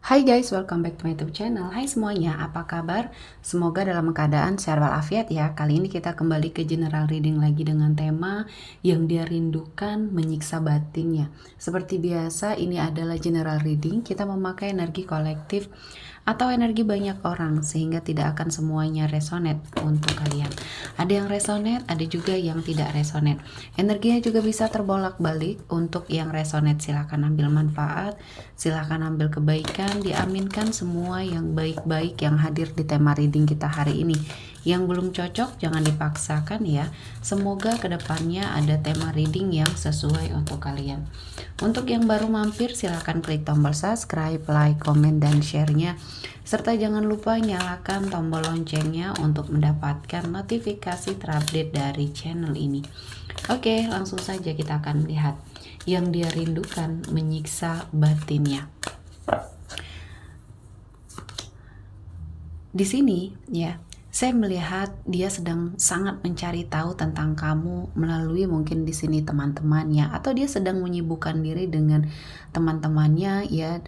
Hai guys, welcome back to my YouTube channel. Hai semuanya, apa kabar? Semoga dalam keadaan sehat walafiat ya. Kali ini kita kembali ke general reading lagi dengan tema yang dia rindukan menyiksa batinnya. Seperti biasa, ini adalah general reading. Kita memakai energi kolektif atau energi banyak orang sehingga tidak akan semuanya resonate untuk kalian. Ada yang resonate, ada juga yang tidak resonate. Energinya juga bisa terbolak-balik. Untuk yang resonate silahkan ambil manfaat, silahkan ambil kebaikan, diaminkan semua yang baik-baik yang hadir di tema reading kita hari ini. Yang belum cocok jangan dipaksakan ya. Semoga kedepannya ada tema reading yang sesuai untuk kalian. Untuk yang baru mampir silahkan klik tombol subscribe, like, komen, dan share-nya. Serta jangan lupa nyalakan tombol loncengnya untuk mendapatkan notifikasi terupdate dari channel ini. Oke, langsung saja kita akan lihat yang dia rindukan menyiksa batinnya. Di sini ya, saya melihat dia sedang sangat mencari tahu tentang kamu melalui mungkin di sini teman-temannya, atau dia sedang menyibukkan diri dengan teman-temannya ya,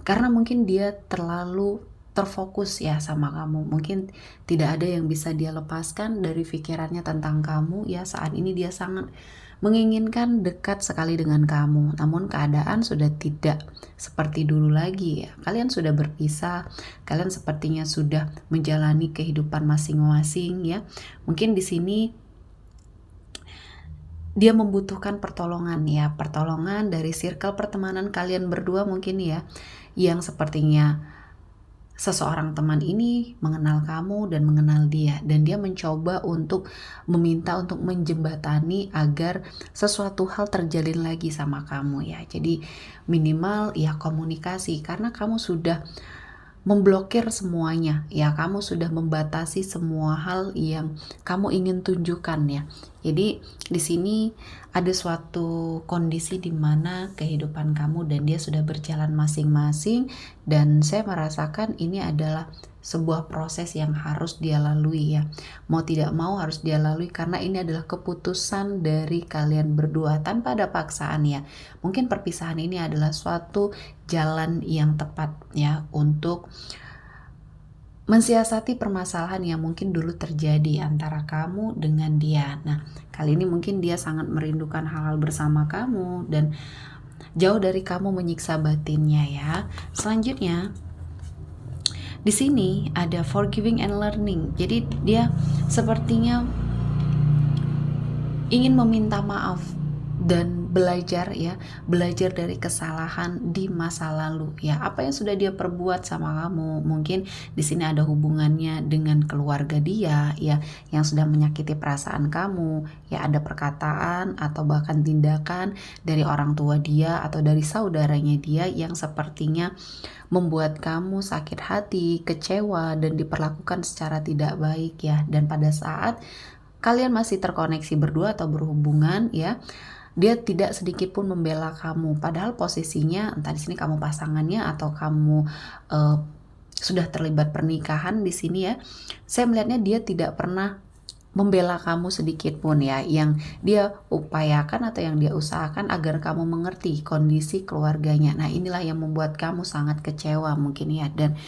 karena mungkin dia terlalu terfokus ya sama kamu. Mungkin tidak ada yang bisa dia lepaskan dari pikirannya tentang kamu ya. Saat ini dia sangat menginginkan dekat sekali dengan kamu, namun keadaan sudah tidak seperti dulu lagi ya. Kalian sudah berpisah, kalian sepertinya sudah menjalani kehidupan masing-masing ya. Mungkin di sini dia membutuhkan pertolongan ya, pertolongan dari circle pertemanan kalian berdua mungkin ya, yang sepertinya seseorang teman ini mengenal kamu dan mengenal dia, dan dia mencoba untuk meminta untuk menjembatani agar sesuatu hal terjalin lagi sama kamu ya. Jadi minimal ya komunikasi, karena kamu sudah memblokir semuanya ya, kamu sudah membatasi semua hal yang kamu ingin tunjukkan ya. Jadi di sini ada suatu kondisi di mana kehidupan kamu dan dia sudah berjalan masing-masing, dan saya merasakan ini adalah sebuah proses yang harus dia lalui ya. Mau tidak mau harus dia lalui, karena ini adalah keputusan dari kalian berdua tanpa ada paksaan ya. Mungkin perpisahan ini adalah suatu jalan yang tepat ya untuk mensiasati permasalahan yang mungkin dulu terjadi antara kamu dengan dia. Nah, kali ini mungkin dia sangat merindukan hal-hal bersama kamu dan jauh dari kamu menyiksa batinnya ya. Selanjutnya di sini ada forgiving and learning. Jadi dia sepertinya ingin meminta maaf dan belajar ya, belajar dari kesalahan di masa lalu ya. Apa yang sudah dia perbuat sama kamu, mungkin di sini ada hubungannya dengan keluarga dia ya, yang sudah menyakiti perasaan kamu ya. Ada perkataan atau bahkan tindakan dari orang tua dia atau dari saudaranya dia yang sepertinya membuat kamu sakit hati, kecewa, dan diperlakukan secara tidak baik ya. Dan pada saat kalian masih terkoneksi berdua atau berhubungan ya, dia tidak sedikit pun membela kamu, padahal posisinya entah di sini kamu pasangannya atau kamu sudah terlibat pernikahan di sini ya. Saya melihatnya dia tidak pernah membela kamu sedikit pun ya. Yang dia upayakan atau yang dia usahakan agar kamu mengerti kondisi keluarganya. Nah, inilah yang membuat kamu sangat kecewa mungkin ya, dan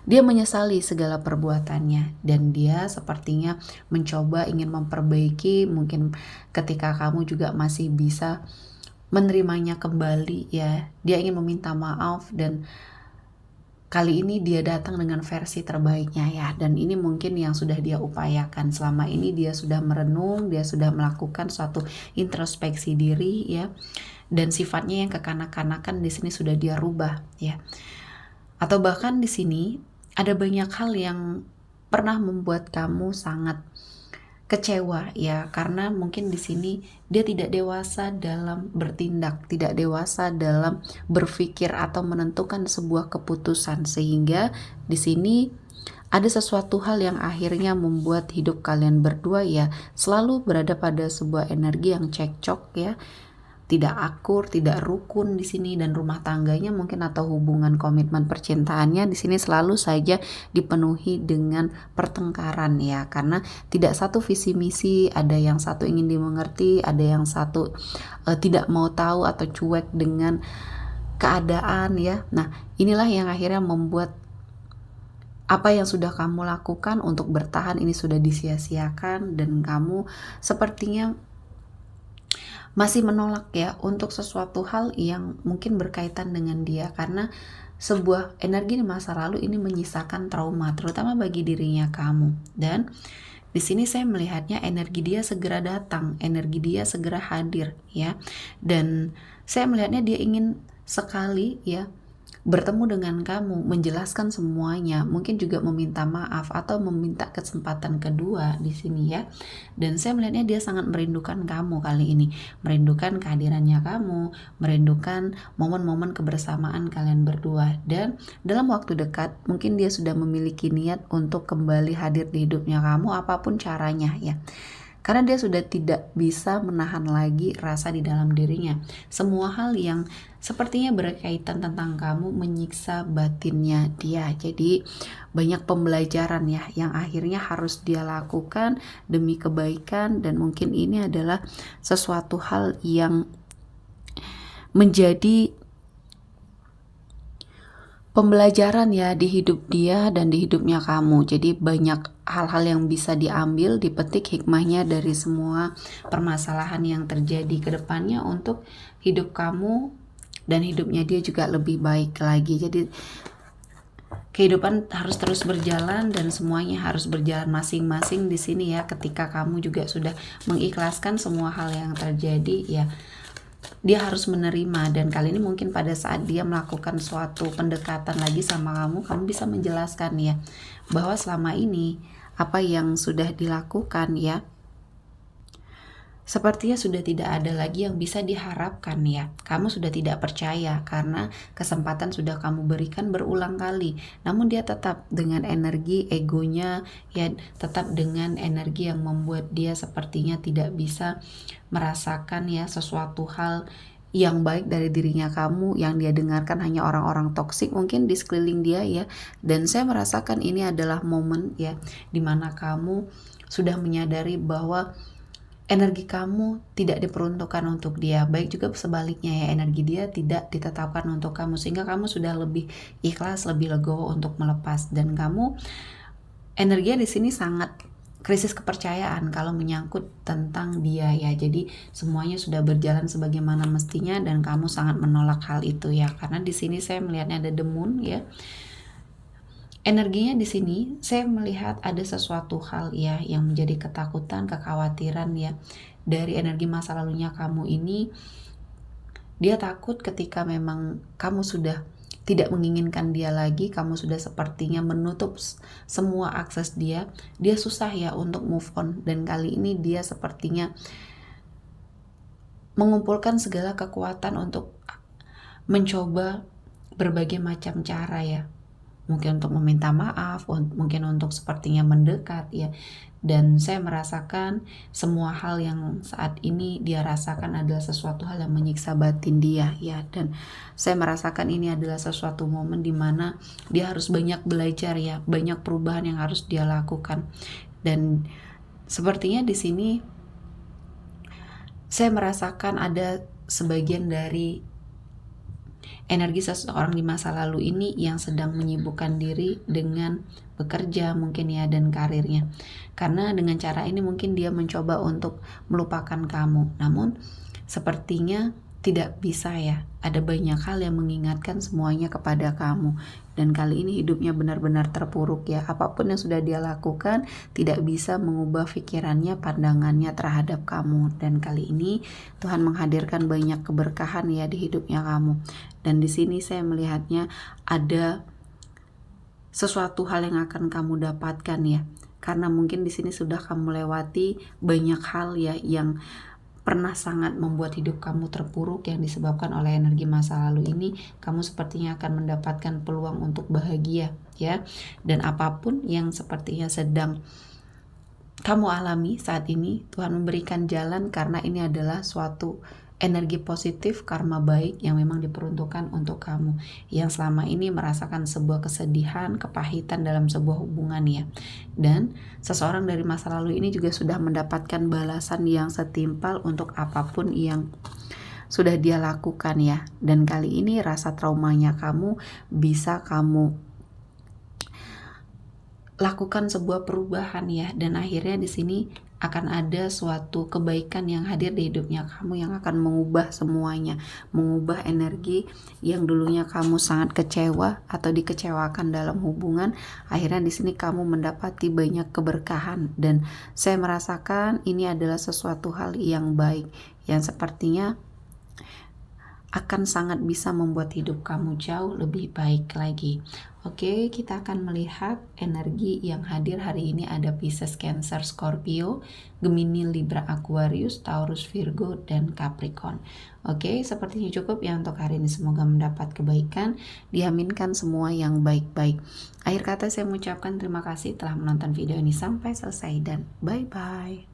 dia menyesali segala perbuatannya, dan dia sepertinya mencoba ingin memperbaiki. Mungkin ketika kamu juga masih bisa menerimanya kembali ya, dia ingin meminta maaf, dan kali ini dia datang dengan versi terbaiknya ya. Dan ini mungkin yang sudah dia upayakan selama ini. Dia sudah merenung, dia sudah melakukan suatu introspeksi diri ya, dan sifatnya yang kekanak-kanakan di sini sudah dia rubah ya. Atau bahkan di sini ada banyak hal yang pernah membuat kamu sangat kecewa ya, karena mungkin di sini dia tidak dewasa dalam bertindak, tidak dewasa dalam berpikir atau menentukan sebuah keputusan, sehingga di sini ada sesuatu hal yang akhirnya membuat hidup kalian berdua ya selalu berada pada sebuah energi yang cekcok ya, tidak akur, tidak rukun di sini, dan rumah tangganya mungkin atau hubungan komitmen percintaannya di sini selalu saja dipenuhi dengan pertengkaran ya, karena tidak satu visi misi. Ada yang satu ingin dimengerti, ada yang satu tidak mau tahu atau cuek dengan keadaan ya. Nah, inilah yang akhirnya membuat apa yang sudah kamu lakukan untuk bertahan ini sudah disia-siakan, dan kamu sepertinya masih menolak ya untuk sesuatu hal yang mungkin berkaitan dengan dia, karena sebuah energi di masa lalu ini menyisakan trauma terutama bagi dirinya kamu. Dan di sini saya melihatnya energi dia segera datang, energi dia segera hadir ya. Dan saya melihatnya dia ingin sekali ya bertemu dengan kamu, menjelaskan semuanya, mungkin juga meminta maaf atau meminta kesempatan kedua di sini ya. Dan saya melihatnya dia sangat merindukan kamu kali ini, merindukan kehadirannya kamu, merindukan momen-momen kebersamaan kalian berdua. Dan dalam waktu dekat mungkin dia sudah memiliki niat untuk kembali hadir di hidupnya kamu apapun caranya ya. Karena dia sudah tidak bisa menahan lagi rasa di dalam dirinya. Semua hal yang sepertinya berkaitan tentang kamu menyiksa batinnya dia. Jadi banyak pembelajaran ya yang akhirnya harus dia lakukan demi kebaikan, dan mungkin ini adalah sesuatu hal yang menjadi pembelajaran ya di hidup dia dan di hidupnya kamu. Jadi banyak hal-hal yang bisa diambil, dipetik hikmahnya dari semua permasalahan yang terjadi ke depannya untuk hidup kamu dan hidupnya dia juga lebih baik lagi. Jadi kehidupan harus terus berjalan dan semuanya harus berjalan masing-masing di sini ya. Ketika kamu juga sudah mengikhlaskan semua hal yang terjadi ya, dia harus menerima. Dan kali ini mungkin pada saat dia melakukan suatu pendekatan lagi sama kamu bisa menjelaskan ya bahwa selama ini apa yang sudah dilakukan ya sepertinya sudah tidak ada lagi yang bisa diharapkan ya. Kamu sudah tidak percaya karena kesempatan sudah kamu berikan berulang kali. Namun dia tetap dengan energi egonya ya, tetap dengan energi yang membuat dia sepertinya tidak bisa merasakan ya sesuatu hal yang baik dari dirinya kamu. Yang dia dengarkan hanya orang-orang toksik mungkin di sekeliling dia ya. Dan saya merasakan ini adalah momen ya dimana kamu sudah menyadari bahwa energi kamu tidak diperuntukkan untuk dia, baik juga sebaliknya ya, energi dia tidak ditetapkan untuk kamu, sehingga kamu sudah lebih ikhlas, lebih legowo untuk melepas. Dan kamu energinya di sini sangat krisis kepercayaan kalau menyangkut tentang dia ya. Jadi semuanya sudah berjalan sebagaimana mestinya dan kamu sangat menolak hal itu ya, karena di sini saya melihatnya ada the moon ya. Energinya di sini saya melihat ada sesuatu hal ya yang menjadi ketakutan, kekhawatiran ya dari energi masa lalunya kamu ini. Dia takut ketika memang kamu sudah tidak menginginkan dia lagi, kamu sudah sepertinya menutup semua akses dia susah ya untuk move on. Dan kali ini dia sepertinya mengumpulkan segala kekuatan untuk mencoba berbagai macam cara ya, mungkin untuk meminta maaf, mungkin untuk sepertinya mendekat ya. Dan saya merasakan semua hal yang saat ini dia rasakan adalah sesuatu hal yang menyiksa batin dia ya. Dan saya merasakan ini adalah sesuatu momen dimana dia harus banyak belajar ya, banyak perubahan yang harus dia lakukan. Dan sepertinya di sini saya merasakan ada sebagian dari energi seseorang di masa lalu ini yang sedang menyibukkan diri dengan bekerja mungkin ya dan karirnya. Karena dengan cara ini mungkin dia mencoba untuk melupakan kamu. Namun sepertinya tidak bisa ya. Ada banyak hal yang mengingatkan semuanya kepada kamu. Dan kali ini hidupnya benar-benar terpuruk ya. Apapun yang sudah dia lakukan tidak bisa mengubah pikirannya, pandangannya terhadap kamu. Dan kali ini Tuhan menghadirkan banyak keberkahan ya di hidupnya kamu. Dan di sini saya melihatnya ada sesuatu hal yang akan kamu dapatkan ya. Karena mungkin di sini sudah kamu lewati banyak hal ya yang pernah sangat membuat hidup kamu terpuruk yang disebabkan oleh energi masa lalu ini. Kamu sepertinya akan mendapatkan peluang untuk bahagia ya. Dan apapun yang sepertinya sedang kamu alami saat ini, Tuhan memberikan jalan karena ini adalah suatu energi positif, karma baik yang memang diperuntukkan untuk kamu yang selama ini merasakan sebuah kesedihan, kepahitan dalam sebuah hubungan ya. Dan seseorang dari masa lalu ini juga sudah mendapatkan balasan yang setimpal untuk apapun yang sudah dia lakukan ya. Dan kali ini rasa traumanya kamu bisa kamu lakukan sebuah perubahan ya, dan akhirnya di sini akan ada suatu kebaikan yang hadir di hidupnya kamu yang akan mengubah semuanya, mengubah energi yang dulunya kamu sangat kecewa atau dikecewakan dalam hubungan. Akhirnya di sini kamu mendapati banyak keberkahan, dan saya merasakan ini adalah sesuatu hal yang baik yang sepertinya akan sangat bisa membuat hidup kamu jauh lebih baik lagi. Oke, kita akan melihat energi yang hadir hari ini ada Pisces, Cancer, Scorpio, Gemini, Libra, Aquarius, Taurus, Virgo, dan Capricorn. Oke, sepertinya cukup ya untuk hari ini. Semoga mendapat kebaikan, diaminkan semua yang baik-baik. Akhir kata saya mengucapkan terima kasih telah menonton video ini sampai selesai dan bye-bye.